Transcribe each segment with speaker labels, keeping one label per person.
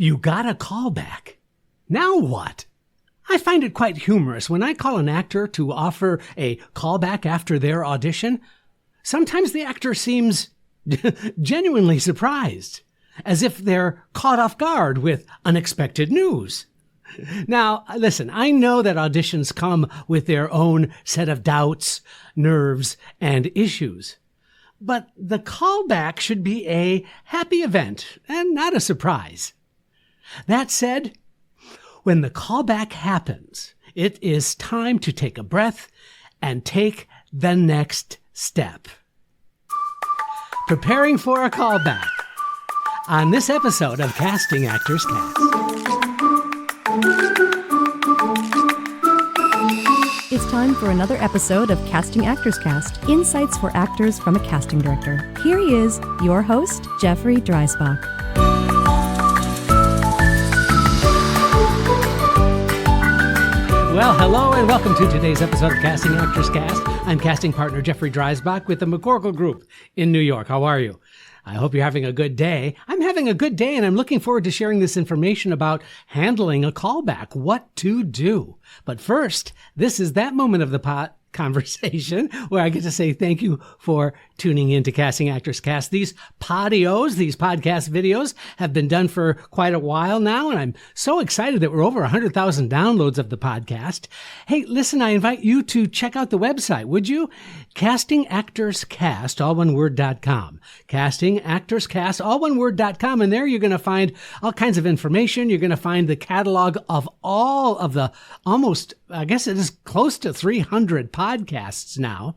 Speaker 1: You got a callback. Now what? I find it quite humorous when I call an actor to offer a callback after their audition. Sometimes the actor seems genuinely surprised, as if they're caught off guard with unexpected news. Now, listen, I know that auditions come with their own set of doubts, nerves, and issues. But the callback should be a happy event and not a surprise. That said, when the callback happens, it is time to take a breath and take the next step. Preparing for a callback on this episode of Casting Actors Cast.
Speaker 2: It's time for another episode of Casting Actors Cast, insights for actors from a casting director. Here he is, your host, Jeffrey Dreisbach.
Speaker 1: Well, hello and welcome to today's episode of Casting Actors Cast. I'm casting partner Jeffrey Dreisbach with the McCorkle Group in New York. How are you? I hope you're having a good day. I'm having a good day, and I'm looking forward to sharing this information about handling a callback, what to do. But first, this is that moment of the conversation where I get to say thank you for tuning in to Casting Actors Cast. These podios, these podcast videos have been done for quite a while now, and I'm so excited that we're over 100,000 downloads of the podcast. Hey, listen, I invite you to check out the website, would you? CastingActorsCast, all one word.com. CastingActorsCast, all one word.com, and there you're going to find all kinds of information. You're going to find the catalog of all of the almost, I guess it is close to 300 podcasts now.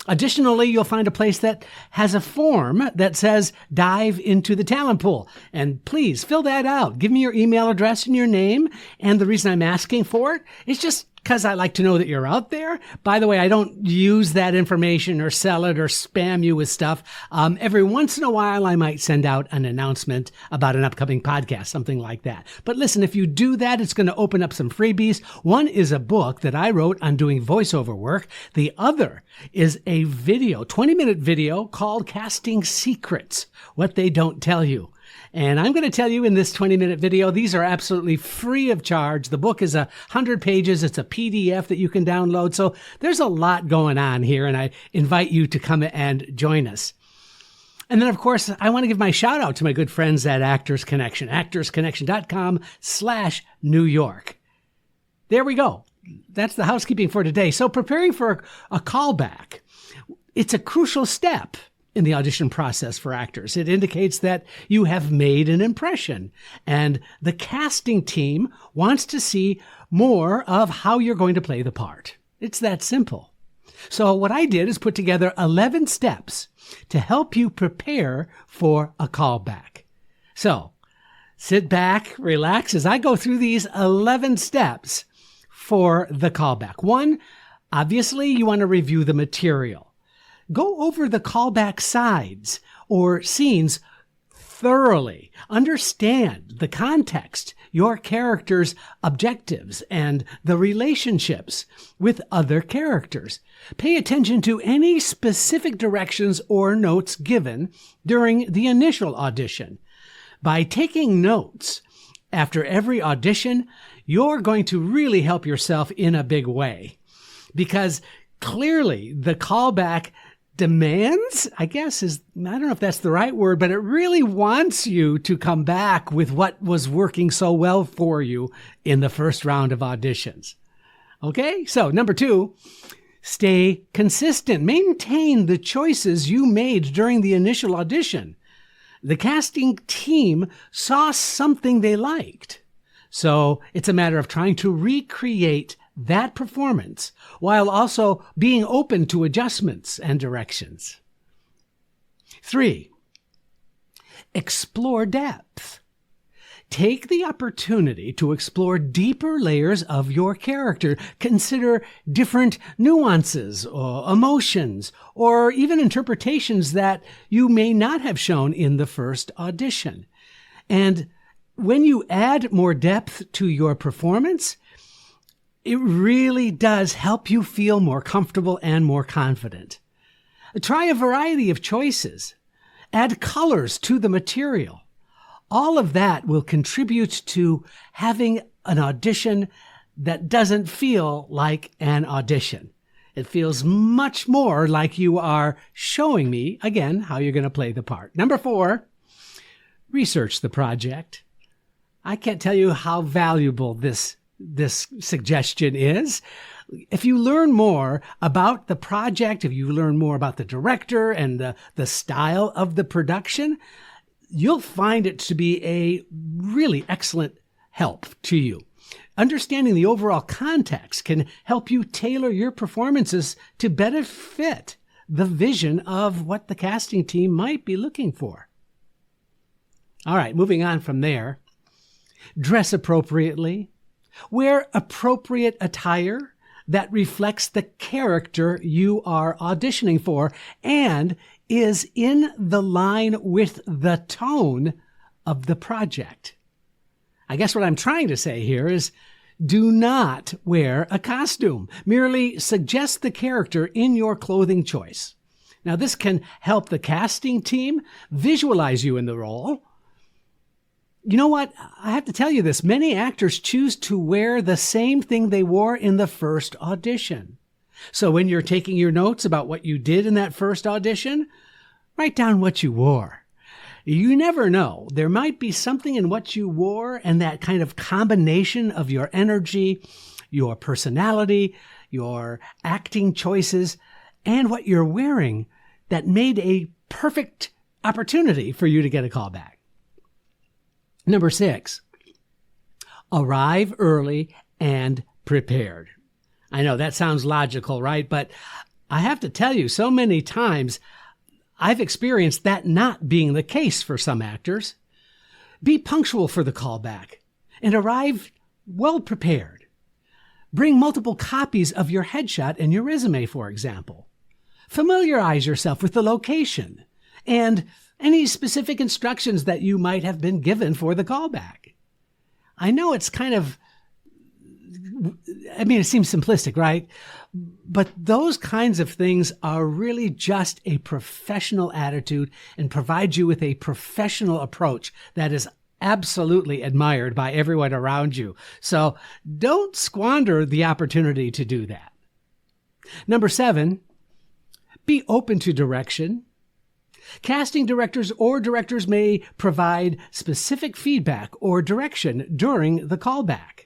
Speaker 1: Additionally, you'll find a place that has a form that says dive into the talent pool. And please fill that out. Give me your email address and your name. And the reason I'm asking for it is just because I like to know that you're out there. By the way, I don't use that information or sell it or spam you with stuff. Every once in a while, I might send out an announcement about an upcoming podcast, something like that. But listen, if you do that, it's going to open up some freebies. One is a book that I wrote on doing voiceover work. The other is a video, 20-minute video called Casting Secrets, What They Don't Tell You. And I'm going to tell you in this 20-minute video, these are absolutely free of charge. The book is 100 pages. It's a PDF that you can download. So there's a lot going on here, and I invite you to come and join us. And then, of course, I want to give my shout out to my good friends at Actors Connection, actorsconnection.com/New York. There we go. That's the housekeeping for today. So preparing for a callback, it's a crucial step in the audition process for actors. It indicates that you have made an impression, and the casting team wants to see more of how you're going to play the part. It's that simple. So what I did is put together 11 steps to help you prepare for a callback. So sit back, relax as I go through these 11 steps for the callback. One, obviously you want to review the material. Go over the callback sides or scenes thoroughly. Understand the context, your character's objectives, and the relationships with other characters. Pay attention to any specific directions or notes given during the initial audition. By taking notes after every audition, you're going to really help yourself in a big way, because clearly the callback demands, I guess I don't know if that's the right word, but it really wants you to come back with what was working so well for you in the first round of auditions. Okay, so number 2, stay consistent. Maintain the choices you made during the initial audition. The casting team saw something they liked, so it's a matter of trying to recreate that performance while also being open to adjustments and directions. 3, explore depth. Take the opportunity to explore deeper layers of your character. Consider different nuances or emotions or even interpretations that you may not have shown in the first audition. And when you add more depth to your performance, it really does help you feel more comfortable and more confident. Try a variety of choices. Add colors to the material. All of that will contribute to having an audition that doesn't feel like an audition. It feels much more like you are showing me, again, how you're going to play the part. Number 4, research the project. I can't tell you how valuable this suggestion is. If you learn more about the project, if you learn more about the director and the style of the production, you'll find it to be a really excellent help to you. Understanding the overall context can help you tailor your performances to better fit the vision of what the casting team might be looking for. All right, moving on from there. Dress appropriately. Wear appropriate attire that reflects the character you are auditioning for and is in the line with the tone of the project. I guess what I'm trying to say here is do not wear a costume. Merely suggest the character in your clothing choice. Now, this can help the casting team visualize you in the role. You know what? I have to tell you this. Many actors choose to wear the same thing they wore in the first audition. So when you're taking your notes about what you did in that first audition, write down what you wore. You never know. There might be something in what you wore and that kind of combination of your energy, your personality, your acting choices, and what you're wearing that made a perfect opportunity for you to get a call back. Number 6, arrive early and prepared. I know that sounds logical, right? But I have to tell you, so many times I've experienced that not being the case for some actors. Be punctual for the callback and arrive well prepared. Bring multiple copies of your headshot and your resume, for example. Familiarize yourself with the location and any specific instructions that you might have been given for the callback. I know it's it seems simplistic, right? But those kinds of things are really just a professional attitude and provide you with a professional approach that is absolutely admired by everyone around you. So don't squander the opportunity to do that. Number 7, be open to direction. Casting directors or directors may provide specific feedback or direction during the callback.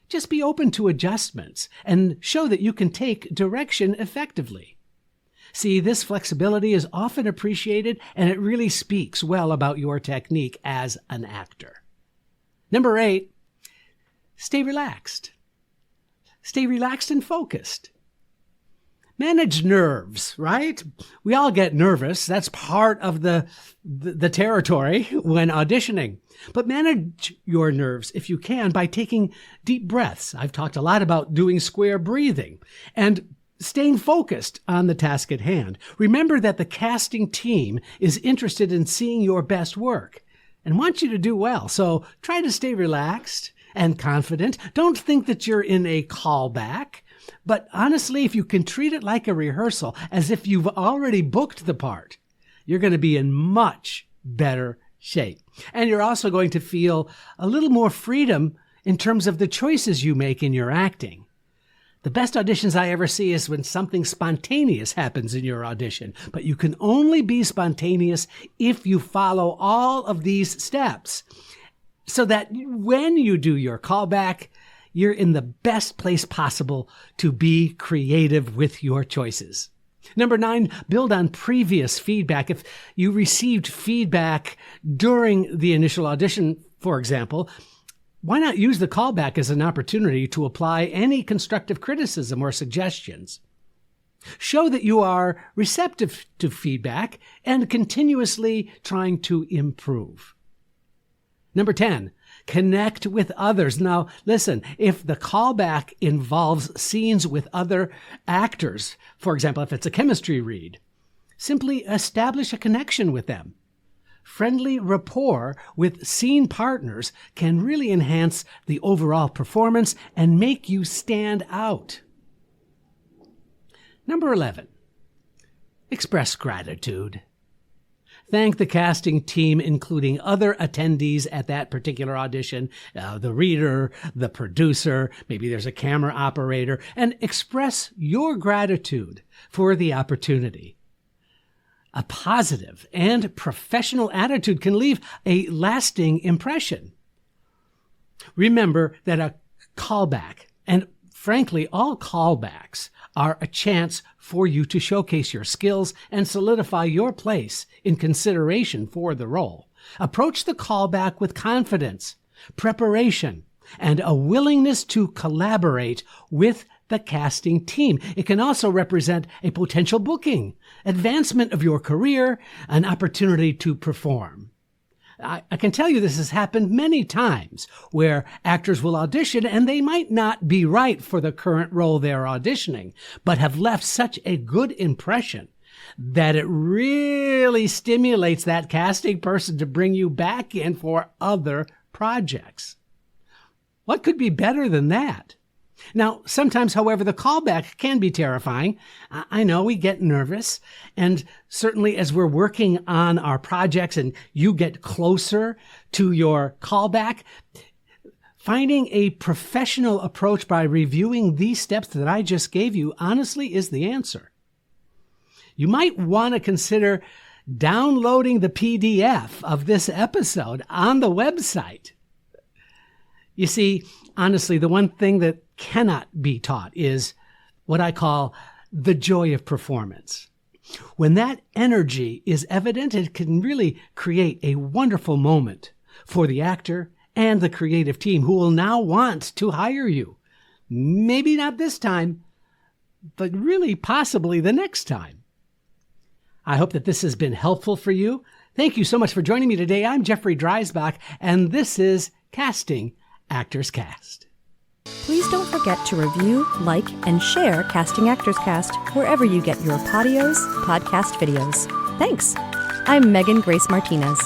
Speaker 1: Just be open to adjustments and show that you can take direction effectively. See, this flexibility is often appreciated and it really speaks well about your technique as an actor. Number 8, stay relaxed. Stay relaxed and focused. Manage nerves, right? We all get nervous. That's part of the territory when auditioning. But manage your nerves, if you can, by taking deep breaths. I've talked a lot about doing square breathing and staying focused on the task at hand. Remember that the casting team is interested in seeing your best work and wants you to do well. So try to stay relaxed and confident. Don't think that you're in a callback. But honestly, if you can treat it like a rehearsal, as if you've already booked the part, you're going to be in much better shape. And you're also going to feel a little more freedom in terms of the choices you make in your acting. The best auditions I ever see is when something spontaneous happens in your audition. But you can only be spontaneous if you follow all of these steps so that when you do your callback, you're in the best place possible to be creative with your choices. Number 9, build on previous feedback. If you received feedback during the initial audition, for example, why not use the callback as an opportunity to apply any constructive criticism or suggestions? Show that you are receptive to feedback and continuously trying to improve. Number 10, connect with others. Now, listen, if the callback involves scenes with other actors, for example, if it's a chemistry read, simply establish a connection with them. Friendly rapport with scene partners can really enhance the overall performance and make you stand out. Number 11, express gratitude. thank the casting team, including other attendees at that particular audition, the reader, the producer, maybe there's a camera operator, and express your gratitude for the opportunity. A positive and professional attitude can leave a lasting impression. Remember that a callback, and frankly, all callbacks, are a chance for you to showcase your skills and solidify your place in consideration for the role. Approach the callback with confidence, preparation, and a willingness to collaborate with the casting team. It can also represent a potential booking, advancement of your career, an opportunity to perform. I can tell you this has happened many times where actors will audition and they might not be right for the current role they're auditioning, but have left such a good impression that it really stimulates that casting person to bring you back in for other projects. What could be better than that? Now, sometimes, however, the callback can be terrifying. I know we get nervous, and certainly as we're working on our projects and you get closer to your callback, finding a professional approach by reviewing these steps that I just gave you honestly is the answer. You might want to consider downloading the PDF of this episode on the website. You see, honestly, the one thing that cannot be taught is what I call the joy of performance. When that energy is evident, it can really create a wonderful moment for the actor and the creative team who will now want to hire you. Maybe not this time, but really possibly the next time. I hope that this has been helpful for you. Thank you so much for joining me today. I'm Jeffrey Dreisbach, and this is Casting Actors Cast.
Speaker 2: Please don't forget to review, like, and share Casting Actors Cast wherever you get your podcast videos. Thanks. I'm Megan Grace Martinez.